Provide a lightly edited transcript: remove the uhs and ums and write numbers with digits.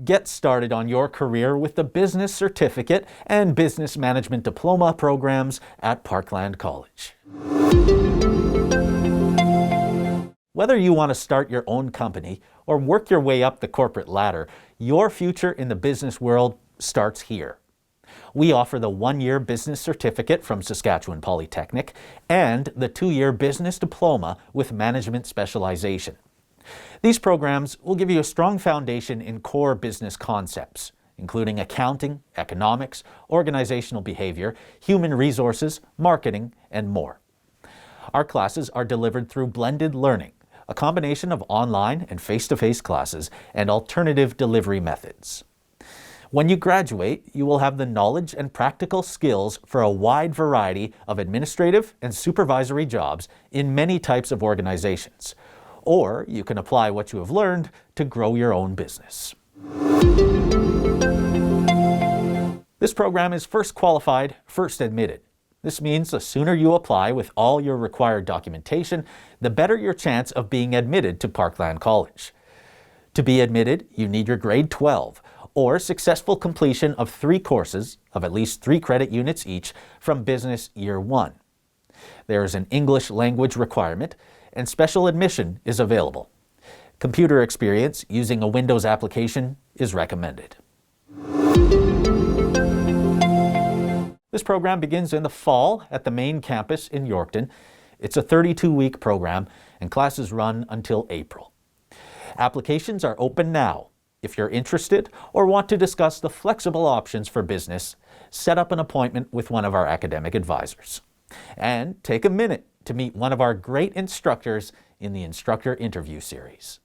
Get started on your career with the Business Certificate and Business Management Diploma programs at Parkland College. Whether you want to start your own company or work your way up the corporate ladder, your future in the business world starts here. We offer the 1-year Business Certificate from Saskatchewan Polytechnic and the 2-year Business Diploma with Management Specialization. These programs will give you a strong foundation in core business concepts, including accounting, economics, organizational behavior, human resources, marketing, and more. Our classes are delivered through blended learning, a combination of online and face-to-face classes and alternative delivery methods. When you graduate, you will have the knowledge and practical skills for a wide variety of administrative and supervisory jobs in many types of organizations. Or you can apply what you have learned to grow your own business. This program is first qualified, first admitted. This means the sooner you apply with all your required documentation, the better your chance of being admitted to Parkland College. To be admitted, you need your grade 12 or successful completion of 3 courses of at least 3 credit units each from Business Year 1. There is an English language requirement, and special admission is available. Computer experience using a Windows application is recommended. This program begins in the fall at the main campus in Yorkton. It's a 32-week program, and classes run until April. Applications are open now. If you're interested or want to discuss the flexible options for business, set up an appointment with one of our academic advisors. And take a minute to meet one of our great instructors in the Instructor Interview Series.